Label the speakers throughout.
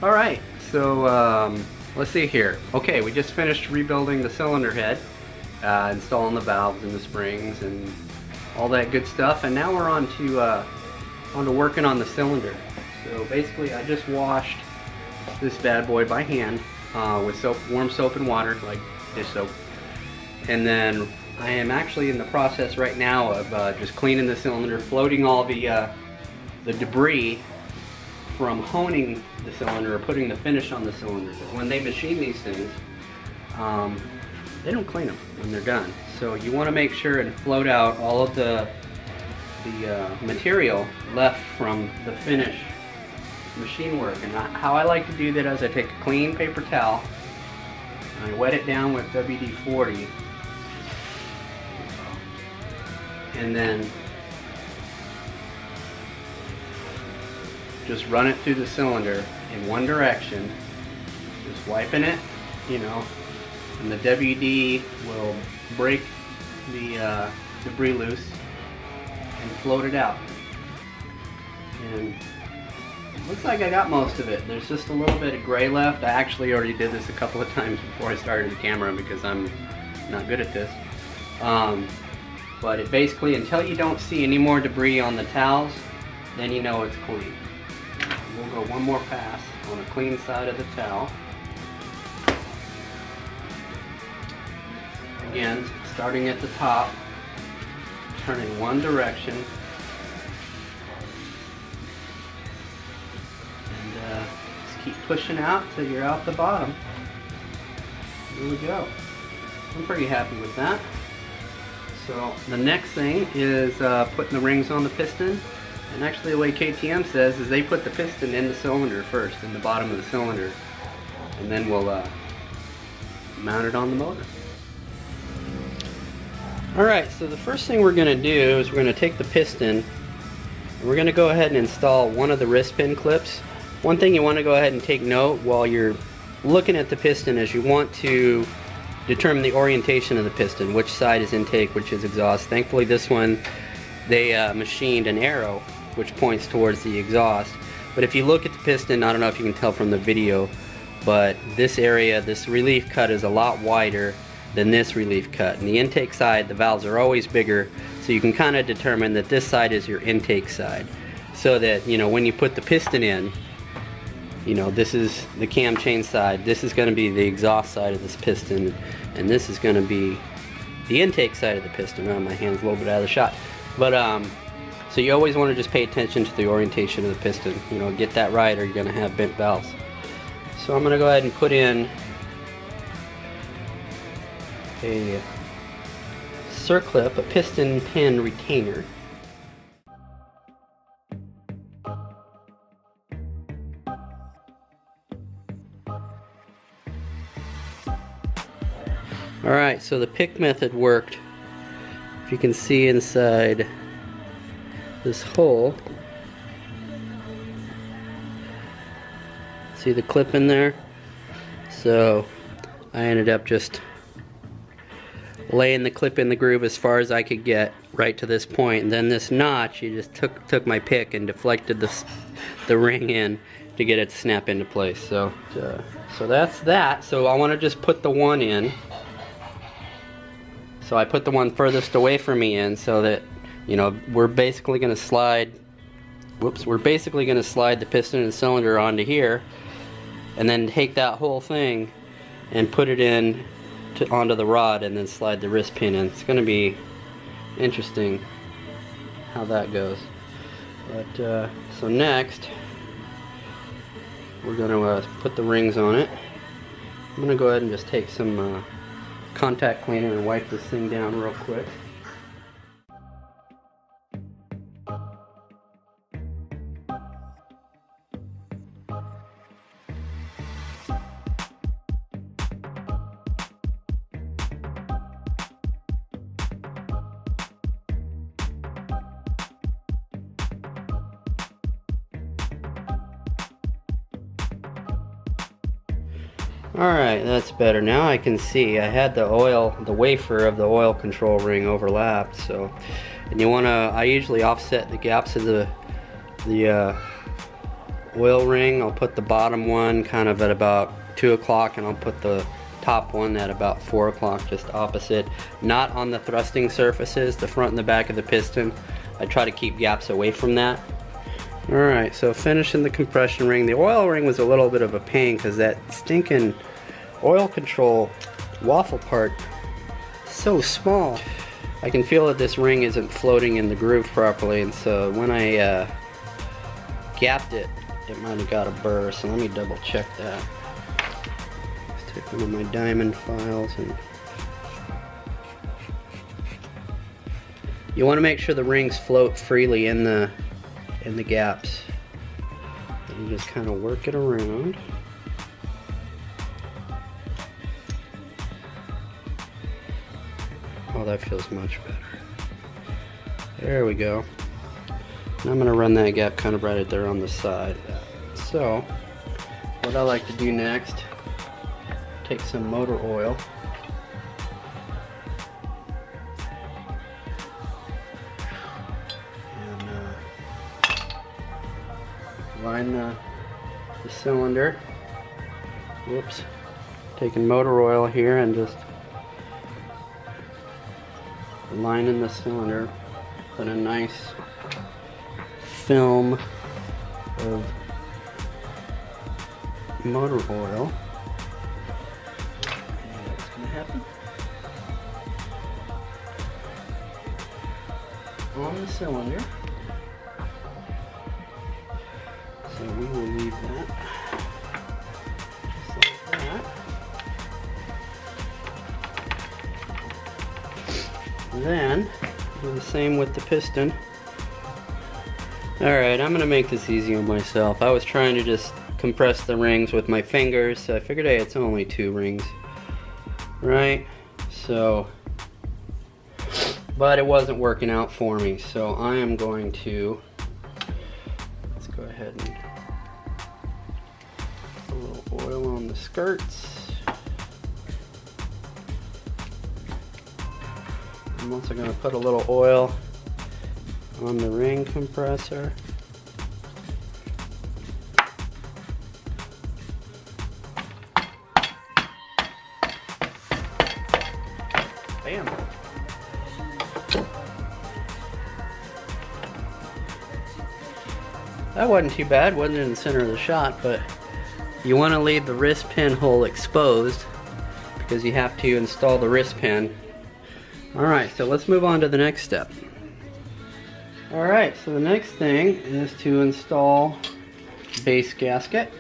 Speaker 1: All right, so let's see here. Okay, we just finished rebuilding the cylinder head, installing the valves and the springs and all that good stuff, and now we're on to working on the cylinder. So basically, I just washed this bad boy by hand with warm soap and water, like dish soap, and then I am actually in the process right now of just cleaning the cylinder, floating all the debris from honing the cylinder or putting the finish on the cylinder. When they machine these things, they don't clean them when they're done. So you want to make sure and float out all of the material left from the finish machine work. And how I like to do that is I take a clean paper towel and I wet it down with WD-40, and then just run it through the cylinder in one direction, just wiping it, you know, and the WD will break the debris loose and float it out. And it looks like I got most of it. There's just a little bit of gray left. I actually already did this a couple of times before I started the camera because I'm not good at this. But it basically, until you don't see any more debris on the towels, then you know it's clean. We'll go one more pass on a clean side of the towel. Again, starting at the top, turning one direction, and just keep pushing out till you're out the bottom. Here we go. I'm pretty happy with that. So the next thing is putting the rings on the piston. And actually the way KTM says is they put the piston in the cylinder first, in the bottom of the cylinder, and then we'll mount it on the motor. Alright, so the first thing we're going to do is we're going to take the piston and we're going to go ahead and install one of the wrist pin clips. One thing you want to go ahead and take note while you're looking at the piston is you want to determine the orientation of the piston, which side is intake, which is exhaust. Thankfully this one, they machined an arrow which points towards the exhaust. But if you look at the piston, I don't know if you can tell from the video, but this area, this relief cut is a lot wider than this relief cut. And the intake side, the valves are always bigger, so you can kind of determine that this side is your intake side. So that, you know, when you put the piston in, you know, this is the cam chain side, this is going to be the exhaust side of this piston, and this is going to be the intake side of the piston. Oh, my hand's a little bit out of the shot. But so you always want to just pay attention to the orientation of the piston. You know, get that right or you're going to have bent valves. So I'm going to go ahead and put in a circlip, a piston pin retainer. Alright, so the pick method worked. If you can see inside this hole, see the clip in there? So I ended up just laying the clip in the groove as far as I could get right to this point, and then this notch, you just took my pick and deflected the ring in to get it to snap into place. So that's that. So I want to just put the one in. So I put the one furthest away from me in so that, you know, we're basically going to slide the piston and cylinder onto here, and then take that whole thing and put it in onto the rod and then slide the wrist pin in. It's going to be interesting how that goes. But so next we're going to put the rings on it. I'm going to go ahead and just take some contact cleaner and wipe this thing down real quick. Alright, that's better. Now I can see I had the wafer of the oil control ring overlapped, so, and you want to, I usually offset the gaps of the oil ring. I'll put the bottom one kind of at about 2 o'clock, and I'll put the top one at about 4 o'clock, just opposite. Not on the thrusting surfaces, the front and the back of the piston. I try to keep gaps away from that. Alright, so finishing the compression ring. The oil ring was a little bit of a pain because that stinking oil control waffle part is so small. I can feel that this ring isn't floating in the groove properly, and so when I gapped it, it might have got a burr, so let me double check that. Let's take one of my diamond files, and you want to make sure the rings float freely in the gaps. And you just kind of work it around. Oh, that feels much better. There we go. And I'm going to run that gap kind of right there on the side. So, what I like to do next, take some motor oil. And line the cylinder. Whoops. Taking motor oil here and just lining the cylinder. Put a nice film of motor oil. What's going to happen? On the cylinder. So we will leave that just like that. Then do the same with the piston. Alright, I'm going to make this easy on myself. I was trying to just compress the rings with my fingers, so I figured, hey, it's only 2 rings. Right? So, but it wasn't working out for me, so I am going to, let's go ahead and put a little oil on the skirts. I'm also going to put a little oil on the ring compressor. Bam. That wasn't too bad, wasn't in the center of the shot, but you want to leave the wrist pin hole exposed because you have to install the wrist pin. Alright, so let's move on to the next step. Alright, so the next thing is to install base gasket.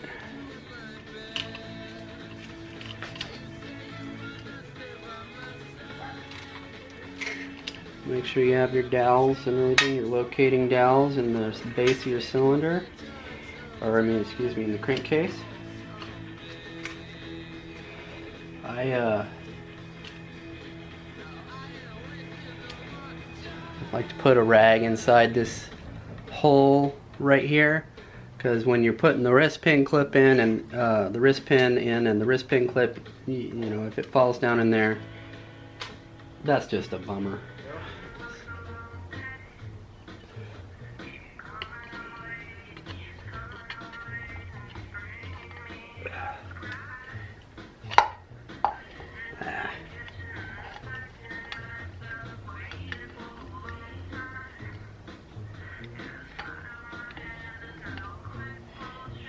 Speaker 1: Make sure you have your dowels and everything, your locating dowels in the base of your cylinder, or in the crankcase. I like to put a rag inside this hole right here, because when you're putting the wrist pin clip in and the wrist pin in and the wrist pin clip, you know, if it falls down in there, that's just a bummer.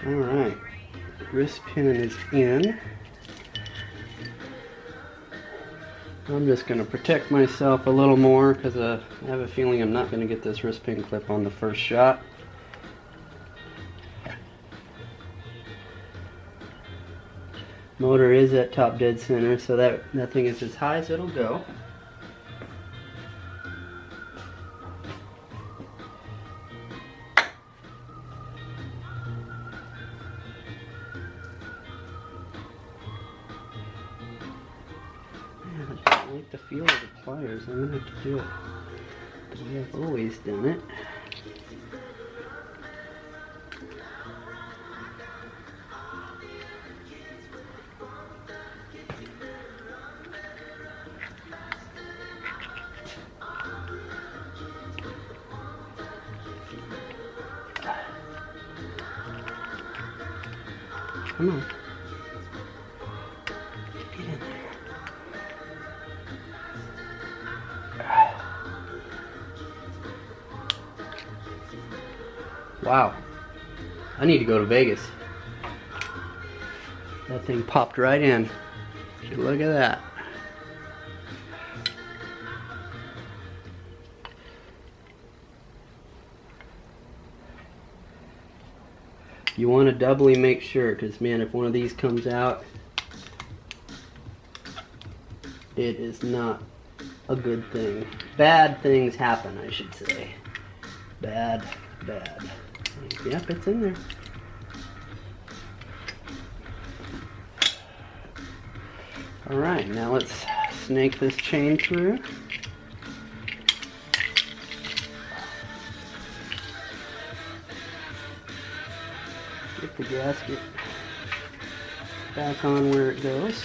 Speaker 1: Alright, wrist pin is in. I'm just going to protect myself a little more because I have a feeling I'm not going to get this wrist pin clip on the first shot. Motor is at top dead center, so that thing is as high as it'll go. I like the feel of the pliers. I'm going to have to do it the way I've always done it. Come on. Get in there. Wow. I need to go to Vegas. That thing popped right in. Look at that. You want to doubly make sure, because man, if one of these comes out, it is not a good thing. Bad things happen, I should say. Bad. Yep, it's in there. Alright, now let's snake this chain through. Get the gasket back on where it goes.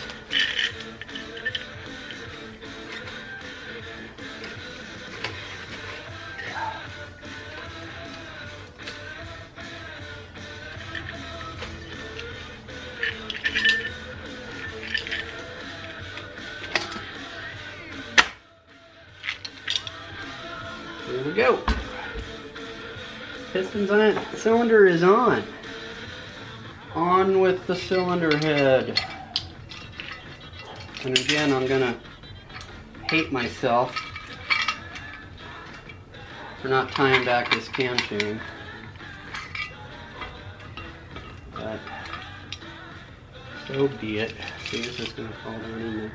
Speaker 1: Here we go. Pistons on. Cylinder is on. On with the cylinder head. And again, I'm gonna hate myself for not tying back this cam chain. But so be it. See, it's just gonna fall down in there.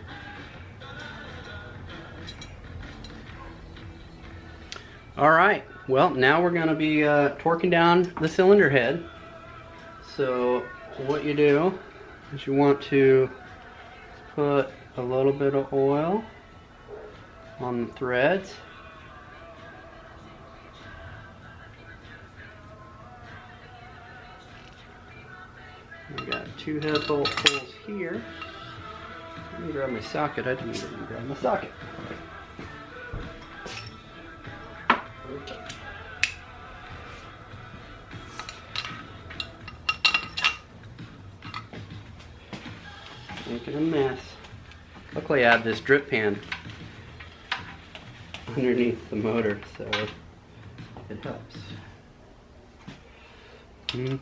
Speaker 1: Alright, well now we're going to be torquing down the cylinder head. So what you do is you want to put a little bit of oil on the threads. I got 2 head bolt holes here. Let me grab my socket. I didn't even grab my socket. Making a mess. Luckily I have this drip pan underneath the motor, so it helps. I'm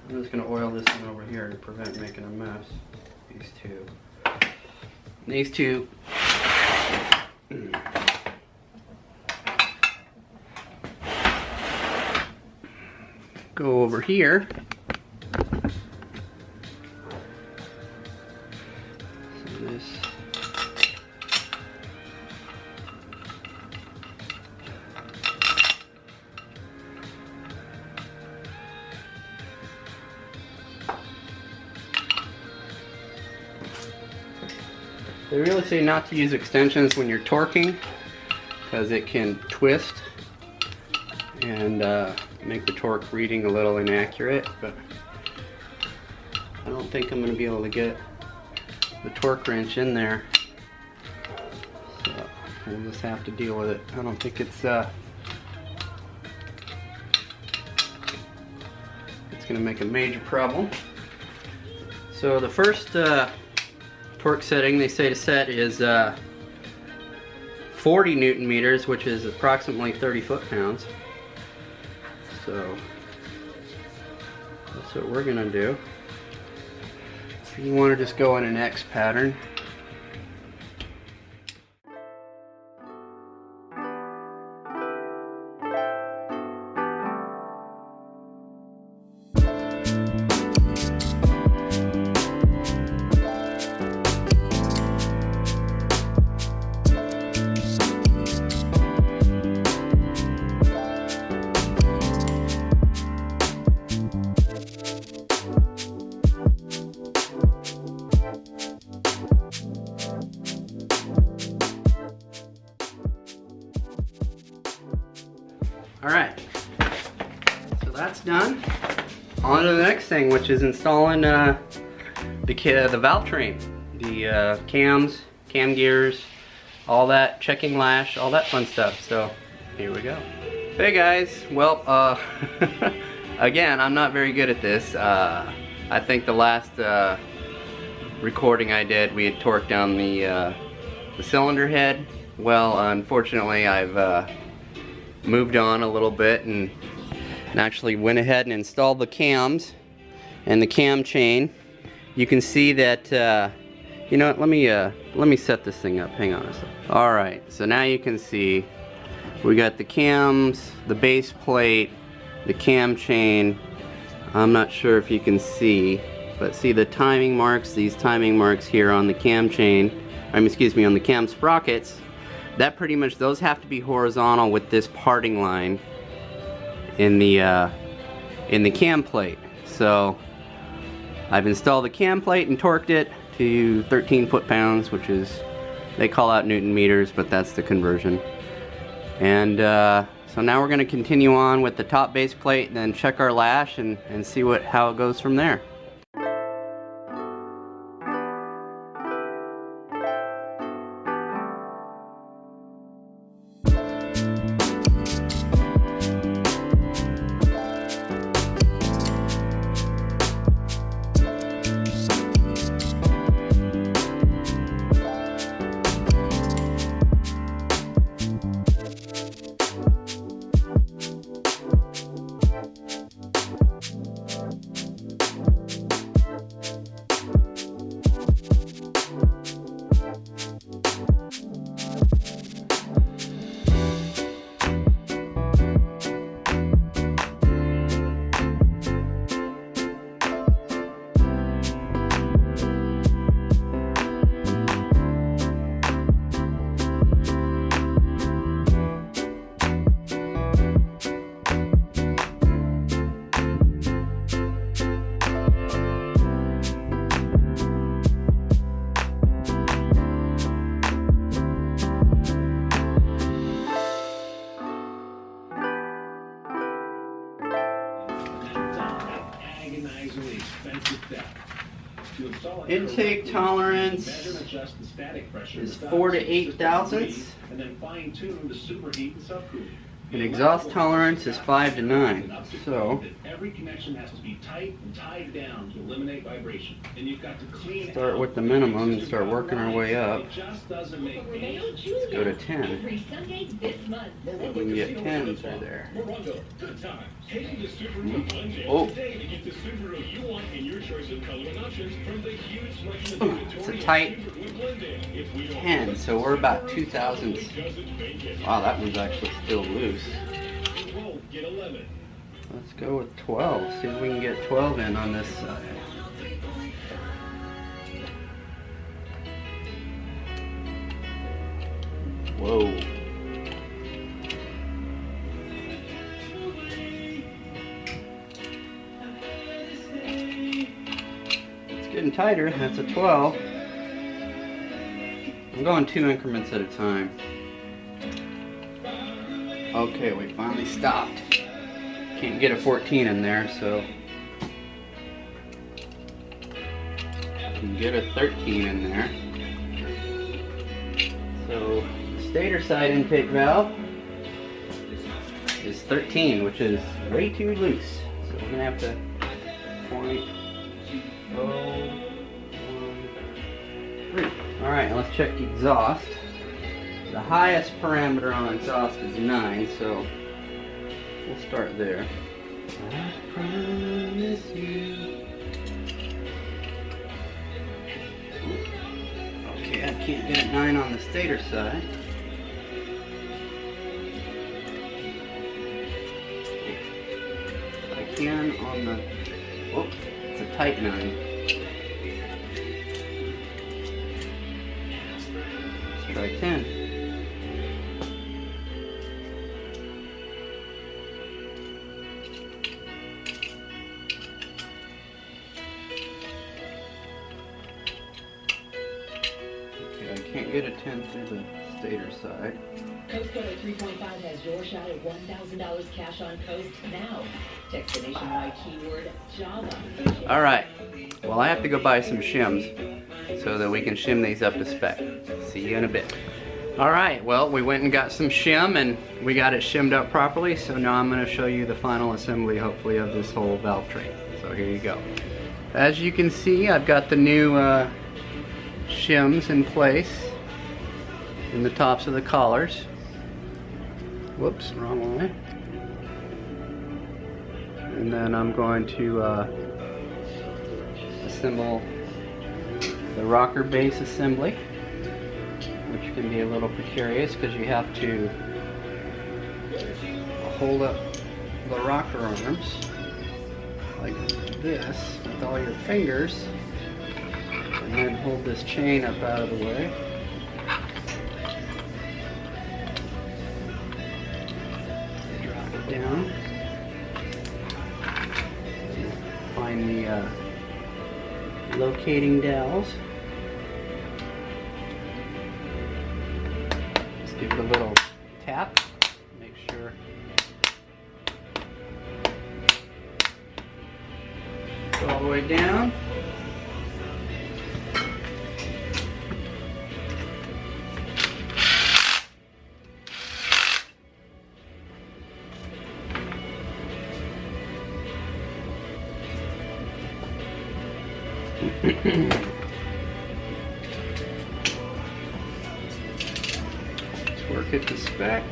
Speaker 1: just going to oil this one over here to prevent making a mess. These two. These two. Go over here. So this. They really say not to use extensions when you're torquing because it can twist and make the torque reading a little inaccurate, but I don't think I'm going to be able to get the torque wrench in there, so we'll just have to deal with it. I don't think it's going to make a major problem. So the first torque setting they say to set is 40 Newton meters, which is approximately 30 foot-pounds. So that's what we're gonna do. You want to just go in an X pattern. Alright, so that's done. On to the next thing, which is installing the valve train, the cams, cam gears, all that, checking lash, all that fun stuff. So here we go. Hey guys, well, again, I'm not very good at this. I think the last recording I did, we had torqued down the cylinder head. Well, unfortunately, I've moved on a little bit and actually went ahead and installed the cams and the cam chain. You can see that, you know what, let me set this thing up, hang on a second. Alright, so now you can see we got the cams, the base plate, the cam chain. I'm not sure if you can see, but see the timing marks, these timing marks here on the cam chain, excuse me, on the cam sprockets. That pretty much, those have to be horizontal with this parting line in the cam plate. So I've installed the cam plate and torqued it to 13 foot-pounds, which is, they call out Newton meters, but that's the conversion. And so now we're going to continue on with the top base plate and then check our lash and see how it goes from there. Intake tolerance is 4 to 8 thousandths. And exhaust tolerance is 5 to 9. So every connection has to be tight and tied down to eliminate vibration. And you've got to start with the minimum and start working our way up. Let's go to 10. We can get 10 through there. Oh, it's a tight 10, so we're about 2 thousandths. Wow, that one's actually still loose. Let's go with 12, see if we can get 12 in on this side. Whoa. It's getting tighter, that's a 12. I'm going 2 increments at a time. Okay, we finally stopped. Can't get a 14 in there, so I can get a 13 in there. So the stator side intake valve is 13, which is way too loose. So we're gonna have to point 0.13. All right, let's check the exhaust. The highest parameter on exhaust is 9, so we'll start there. I promise you. Okay, I can't get a 9 on the stator side. I can on the, oh, it's a tight 9. Let's try 10. Can't get a 10 through the stator side.
Speaker 2: Coast Photo 3.5 has your shot at $1,000 cash on Coast now. Text the nationwide keyword Java.
Speaker 1: All right. Well, I have to go buy some shims so that we can shim these up to spec. See you in a bit. All right. Well, we went and got some shim and we got it shimmed up properly. So now I'm going to show you the final assembly, hopefully, of this whole valve train. So here you go. As you can see, I've got the new shims in place in the tops of the collars. Whoops, wrong way. And then I'm going to assemble the rocker base assembly, which can be a little precarious because you have to hold up the rocker arms like this with all your fingers, and then hold this chain up out of the way. Drop it down. Find the locating dowels. Just give it a little tap. Make sure go all the way down. Let's work it to spec.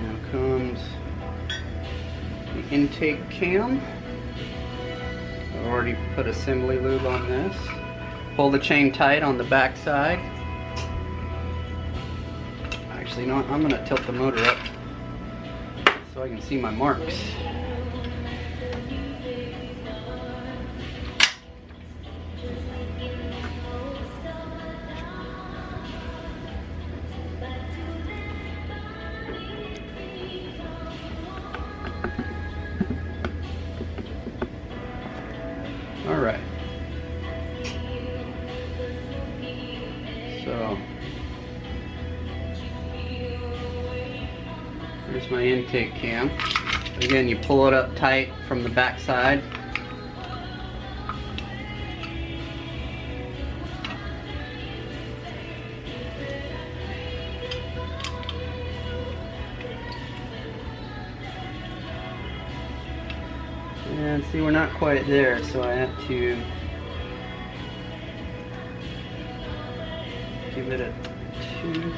Speaker 1: Now comes the intake cam. I've already put assembly lube on this. Pull the chain tight on the back side. Actually, you know what? I'm going to tilt the motor up so I can see my marks. All right. So here's my intake cam. Again, you pull it up tight from the back side. And see, we're not quite there, so I have to give it a tooth.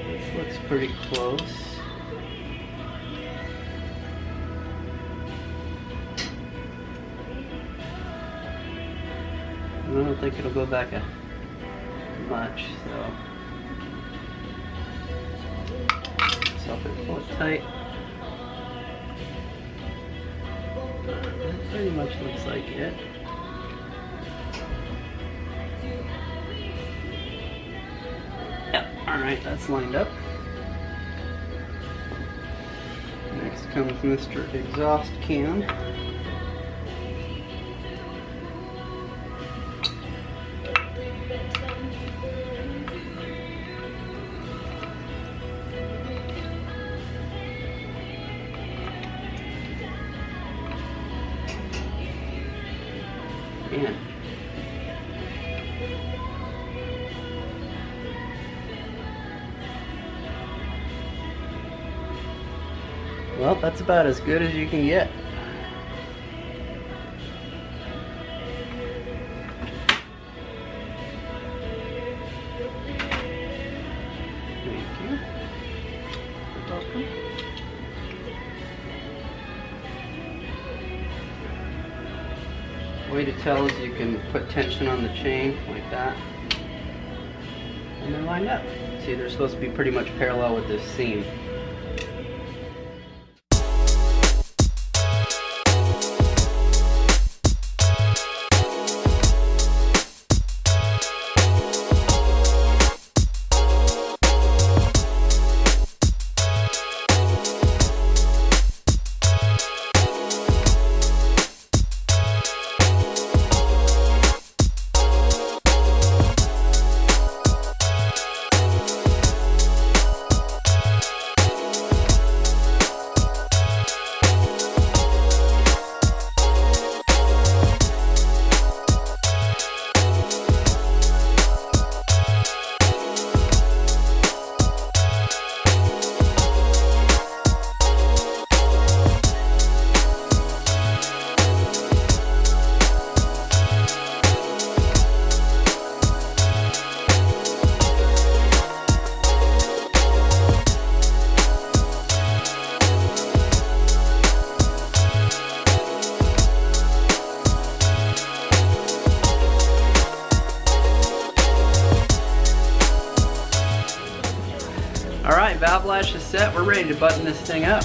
Speaker 1: This looks pretty close. I don't think it'll go back much, so if it pull it tight. That pretty much looks like it. Yep, alright, that's lined up. Next comes Mr. Exhaust Cam. Man. Well, that's about as good as you can get. Thank you. You're welcome. Way to tell is you can put tension on the chain like that, and they're lined up. See, they're supposed to be pretty much parallel with this seam. valve lash is set. We're ready to button this thing up.